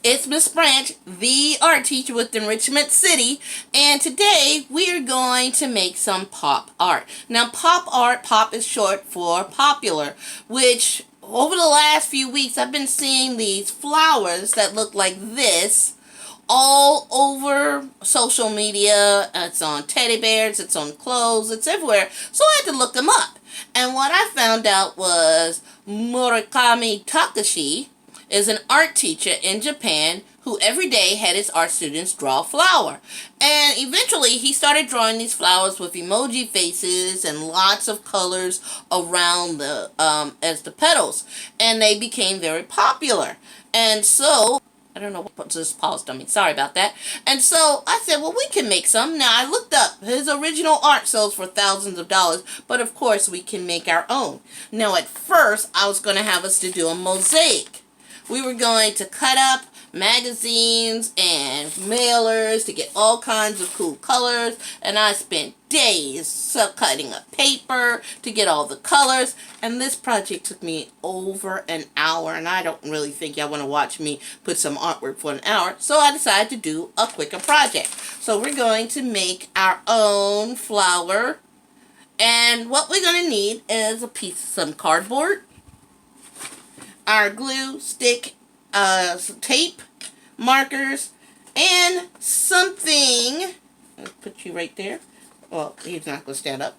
It's Miss Branch, the art teacher with Enrichment City, and today we are going to make some pop art. Now, pop is short for popular, which over the last few weeks I've been seeing these flowers that look like this all over social media. It's on teddy bears, it's on clothes, it's everywhere. So I had to look them up. And what I found out was Murakami Takashi is an art teacher in Japan who every day had his art students draw a flower. And eventually he started drawing these flowers with emoji faces and lots of colors around the as the petals. And they became very popular. And so I don't know what just paused on me. Sorry about that. And so I said, well, we can make some. Now, I looked up. His original art sells for thousands of dollars, but of course, we can make our own. Now, at first, I was going to have us to do a mosaic. We were going to cut up magazines and mailers to get all kinds of cool colors, and I spent days cutting up paper to get all the colors, and this project took me over an hour, and I don't really think y'all want to watch me put some artwork for an hour, so I decided to do a quicker project. So we're going to make our own flower, and what we're going to need is a piece of some cardboard, our glue, stick, some tape, markers, and something. I'll put you right there. Well, he's not going to stand up.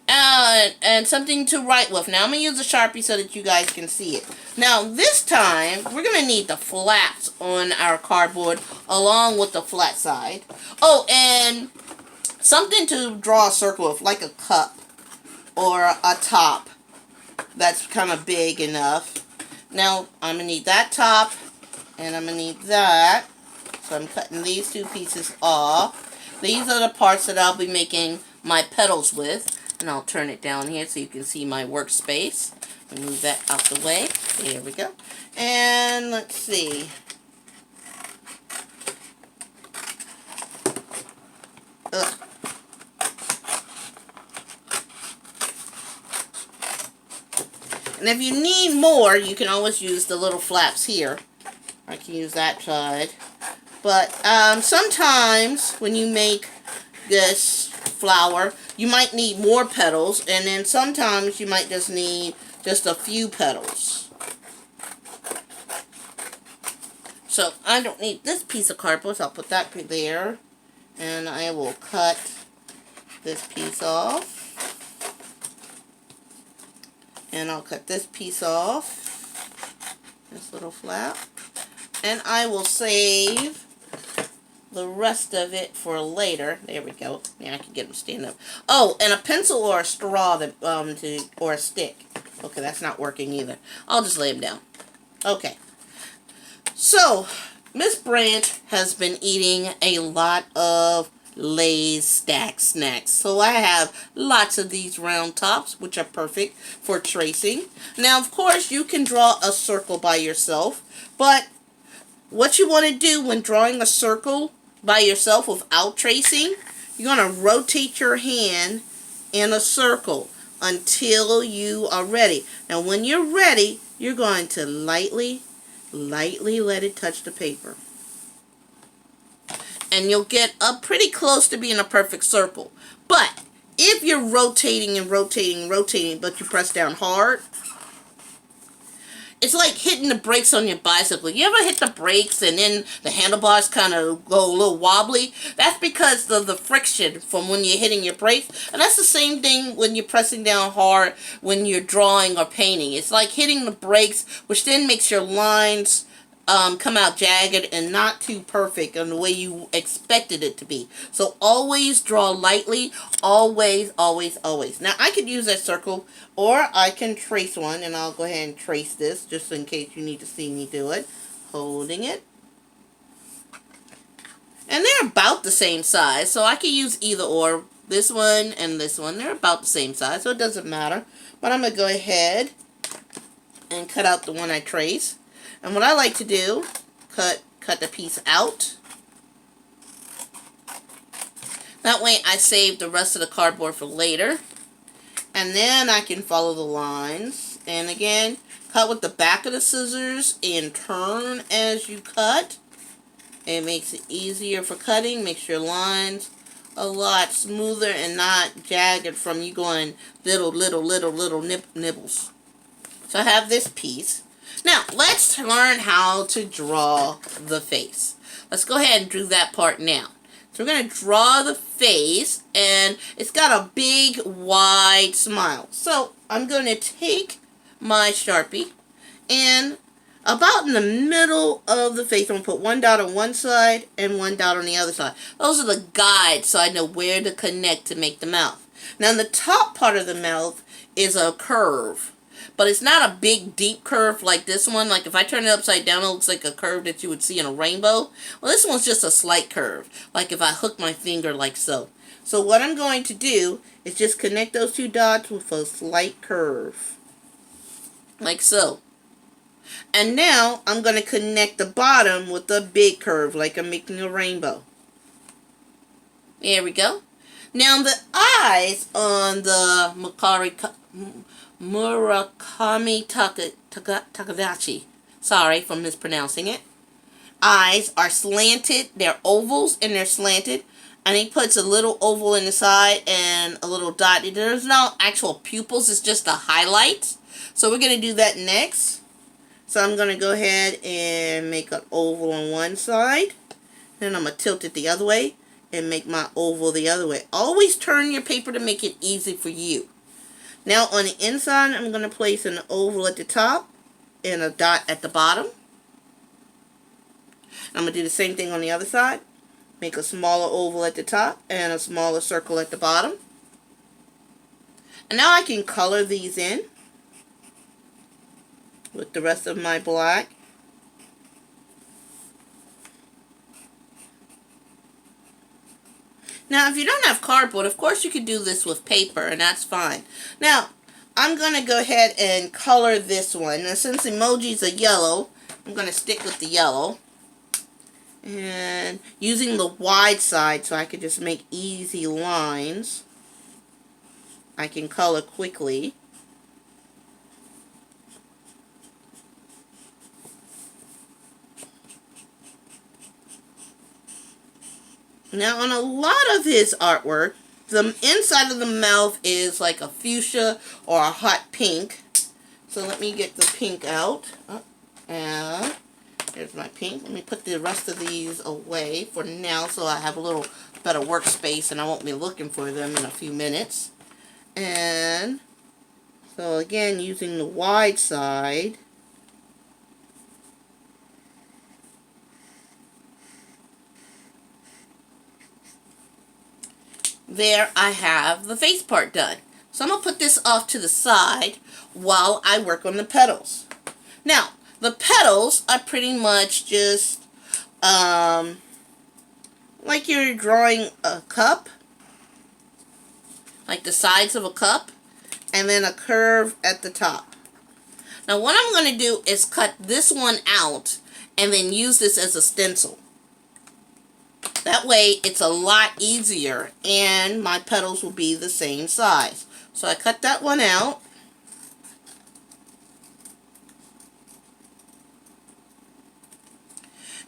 And something to write with. Now, I'm going to use a Sharpie so that you guys can see it. Now, this time, we're going to need the flaps on our cardboard along with the flat side. Oh, and something to draw a circle with, like a cup or a top that's kind of big enough. Now, I'm going to need that top, and I'm going to need that. So I'm cutting these two pieces off. These are the parts that I'll be making my petals with. And I'll turn it down here so you can see my workspace. Move that out the way. There we go. And let's see. Ugh. And if you need more, you can always use the little flaps here. I can use that side. But sometimes when you make this flower, you might need more petals. And then sometimes you might just need just a few petals. So I don't need this piece of cardboard, so I'll put that there. And I will cut this piece off. And I'll cut this piece off, this little flap, and I will save the rest of it for later. There we go. Yeah, I can get them to stand up. Oh, and a pencil or a straw or a stick. Okay, that's not working either. I'll just lay them down. Okay. So, Miss Branch has been eating a lot of Lay's stack snacks. So I have lots of these round tops, which are perfect for tracing. Now, of course, you can draw a circle by yourself, but what you want to do when drawing a circle by yourself without tracing, you're going to rotate your hand in a circle until you are ready. Now, when you're ready, you're going to lightly let it touch the paper. And you'll get up pretty close to being a perfect circle. But if you're rotating and rotating, but you press down hard, it's like hitting the brakes on your bicycle. You ever hit the brakes and then the handlebars kind of go a little wobbly? That's because of the friction from when you're hitting your brakes. And that's the same thing when you're pressing down hard when you're drawing or painting. It's like hitting the brakes, which then makes your lines come out jagged and not too perfect in the way you expected it to be. So always draw lightly. Always. Now I could use that circle or I can trace one, and I'll go ahead and trace this just in case you need to see me do it. Holding it. And they're about the same size, so I can use either or. This one and this one, they're about the same size, so it doesn't matter. But I'm going to go ahead and cut out the one I trace. And what I like to do, cut the piece out. That way I save the rest of the cardboard for later. And then I can follow the lines. And again, cut with the back of the scissors and turn as you cut. It makes it easier for cutting, makes your lines a lot smoother and not jagged from you going little nibbles. So I have this piece. Now, let's learn how to draw the face. Let's go ahead and do that part now. So we're going to draw the face, and it's got a big, wide smile. So I'm going to take my Sharpie, and about in the middle of the face, I'm going to put one dot on one side and one dot on the other side. Those are the guides, so I know where to connect to make the mouth. Now, in the top part of the mouth is a curve. But it's not a big, deep curve like this one. Like if I turn it upside down, it looks like a curve that you would see in a rainbow. Well, this one's just a slight curve. Like if I hook my finger like so. So what I'm going to do is just connect those two dots with a slight curve. Like so. And now I'm going to connect the bottom with a big curve like I'm making a rainbow. There we go. Now the eyes on the Murakami Takashi. Sorry for mispronouncing it. Eyes are slanted. They're ovals and they're slanted. And he puts a little oval in the side and a little dot. There's no actual pupils. It's just a highlight. So we're going to do that next. So I'm going to go ahead and make an oval on one side. Then I'm going to tilt it the other way and make my oval the other way. Always turn your paper to make it easy for you. Now on the inside, I'm going to place an oval at the top and a dot at the bottom. I'm going to do the same thing on the other side. Make a smaller oval at the top and a smaller circle at the bottom. And now I can color these in with the rest of my black. Now, if you don't have cardboard, of course you could do this with paper, and that's fine. Now, I'm going to go ahead and color this one. Now, since emojis are yellow, I'm going to stick with the yellow. And using the wide side so I can just make easy lines, I can color quickly. Now, on a lot of his artwork, the inside of the mouth is like a fuchsia or a hot pink. So let me get the pink out. And there's my pink. Let me put the rest of these away for now so I have a little better workspace and I won't be looking for them in a few minutes. And so again, using the wide side, there I have the face part done. So I'm going to put this off to the side while I work on the petals. Now, the petals are pretty much just like you're drawing a cup, like the sides of a cup, and then a curve at the top. Now what I'm going to do is cut this one out and then use this as a stencil. That way it's a lot easier and my petals will be the same size. So I cut that one out.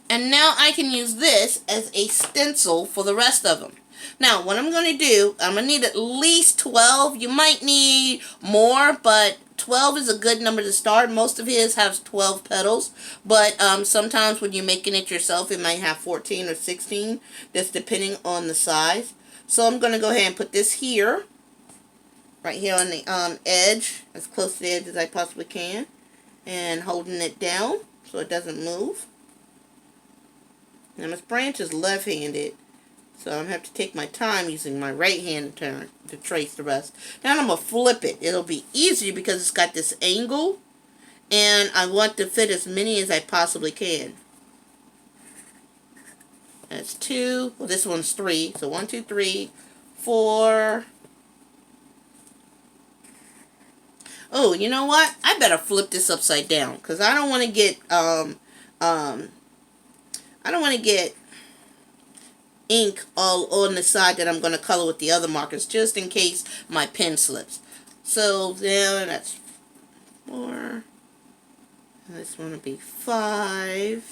And now I can use this as a stencil for the rest of them. Now what I'm going to do, I'm going to need at least 12. You might need more, but 12 is a good number to start. Most of his has 12 petals, but sometimes when you're making it yourself, it might have 14 or 16, just depending on the size. So I'm going to go ahead and put this here, right here on the edge, as close to the edge as I possibly can, and holding it down so it doesn't move. Now this branch is left-handed, so I'm going to have to take my time using my right hand to trace the rest. Now I'm going to flip it. It'll be easier because it's got this angle, and I want to fit as many as I possibly can. That's 2. Well, this one's 3. So 1, 2, 3, 4. Oh, you know what? I better flip this upside down because I don't want to get ink all on the side that I'm going to color with the other markers, just in case my pen slips. So there, that's 4. This one will be 5.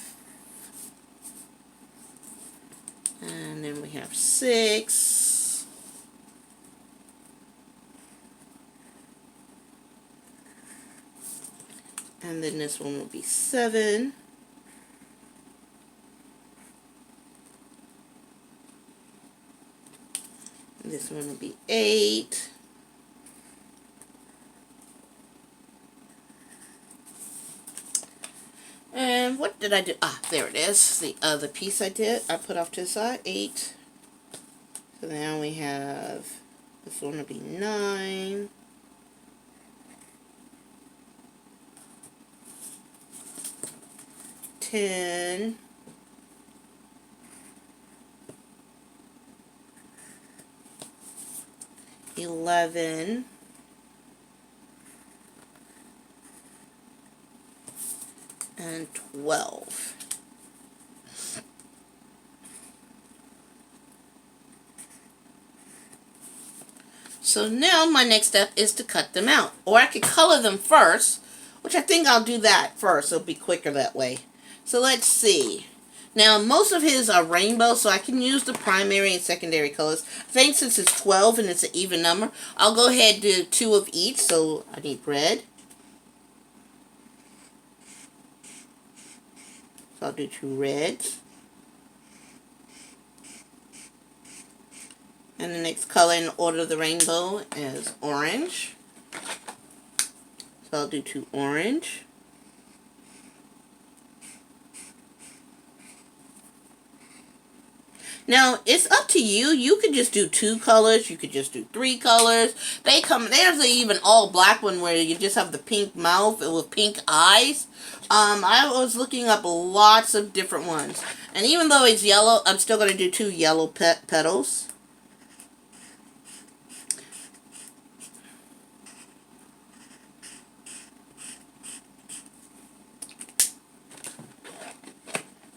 then we have 6. And then this one will be 7. And this one will be 8. And what did I do? Ah, there it is. The other piece I put off to the side. 8. So now we have, this one will be 9. 10. 11. And 12. So now my next step is to cut them out. Or I could color them first, which I think I'll do that first. It'll be quicker that way. So let's see. Now most of his are rainbow, so I can use the primary and secondary colors. I think since it's 12 and it's an even number, I'll go ahead and do 2 of each. So I need red. So I'll do 2 reds. And the next color in order of the rainbow is orange. So I'll do 2 orange. Now, it's up to you. You could just do 2 colors. You could just do 3 colors. There's an even all black one where you just have the pink mouth with pink eyes. I was looking up lots of different ones. And even though it's yellow, I'm still going to do 2 yellow petals.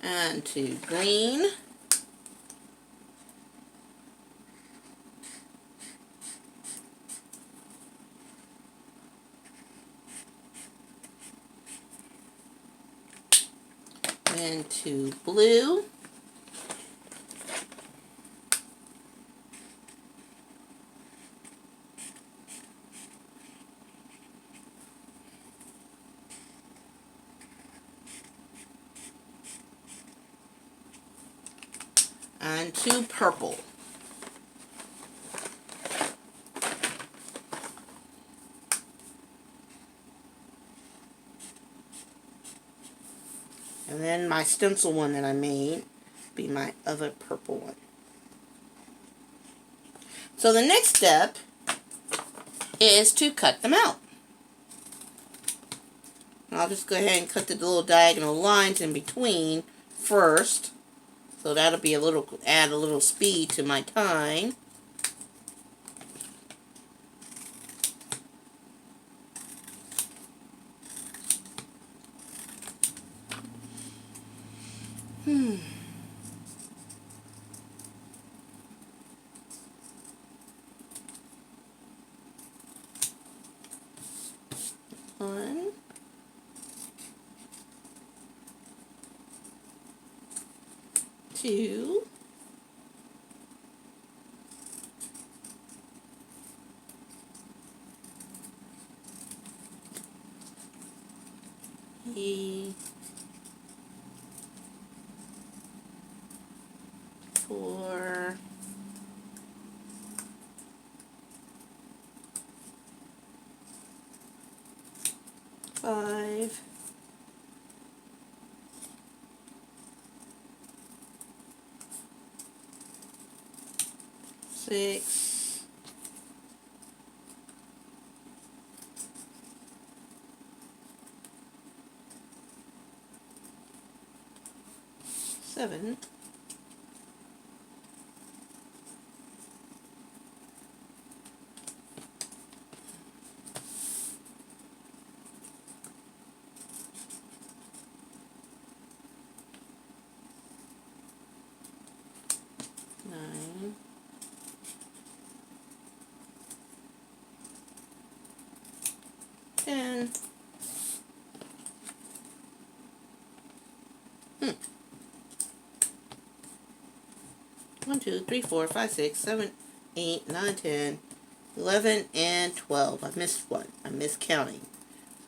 And 2 green. And 2 blue. And 2 purple. And then my stencil one that I made be my other purple one. So the next step is to cut them out. And I'll just go ahead and cut the little diagonal lines in between first. So that'll be add a little speed to my time. One. 2. 3. 4. 5. 6. 7. 9. 10. 1, 2, 3, 4, 5, 6, 7, 8, 9, 10, 11, and 12. I missed one. I missed counting.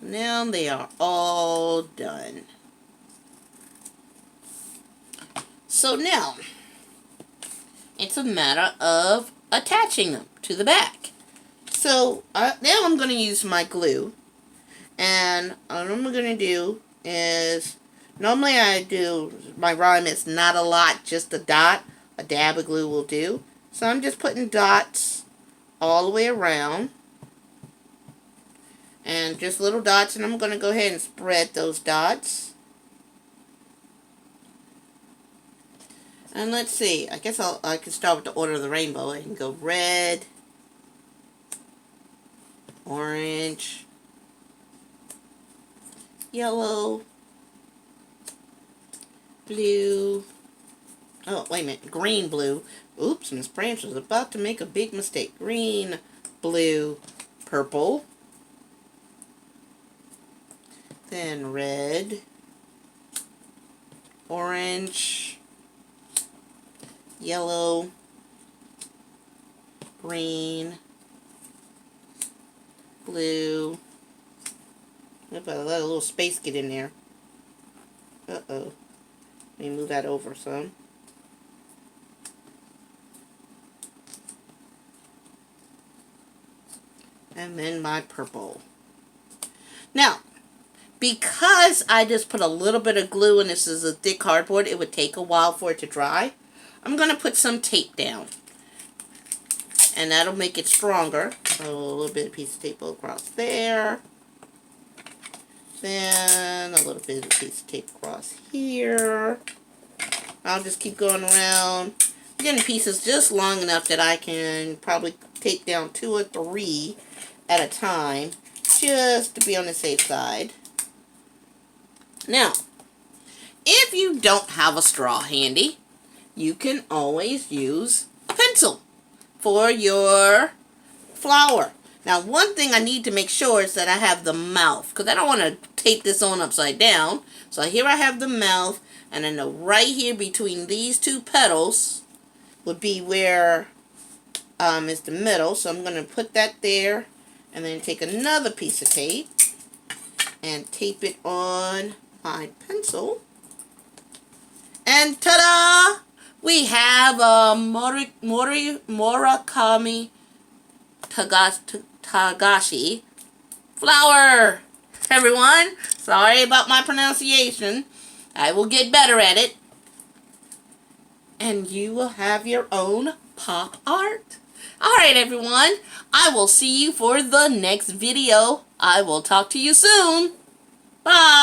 Now they are all done. So now, it's a matter of attaching them to the back. So now I'm going to use my glue. And what I'm going to do is, normally I do, my rhyme is not a lot, just a dot. A dab of glue will do. So I'm just putting dots all the way around. And just little dots, and I'm going to go ahead and spread those dots. And let's see, I guess I can start with the order of the rainbow. I can go red, orange, yellow, blue, oh wait a minute, green, blue. Oops, Miss Branch was about to make a big mistake. Green, blue, purple, then red, orange, yellow, green, blue. If I let a little space get in there. Uh-oh. Let me move that over some. And then my purple. Now, because I just put a little bit of glue and this is a thick cardboard, it would take a while for it to dry. I'm going to put some tape down. And that'll make it stronger. So a little bit of piece of tape across there. Then a little bit of piece of tape across here. I'll just keep going around. I'm getting pieces just long enough that I can probably take down 2 or 3 at a time. Just to be on the safe side. Now, if you don't have a straw handy, you can always use a pencil for your flower. Now, one thing I need to make sure is that I have the mouth, because I don't want to tape this on upside down. So here I have the mouth, and then right here between these 2 petals would be where is the middle. So I'm going to put that there, and then take another piece of tape and tape it on my pencil. And ta-da! We have a Murakami Takashi flower. Everyone, sorry about my pronunciation. I will get better at it. And you will have your own pop art. Alright everyone, I will see you for the next video. I will talk to you soon. Bye!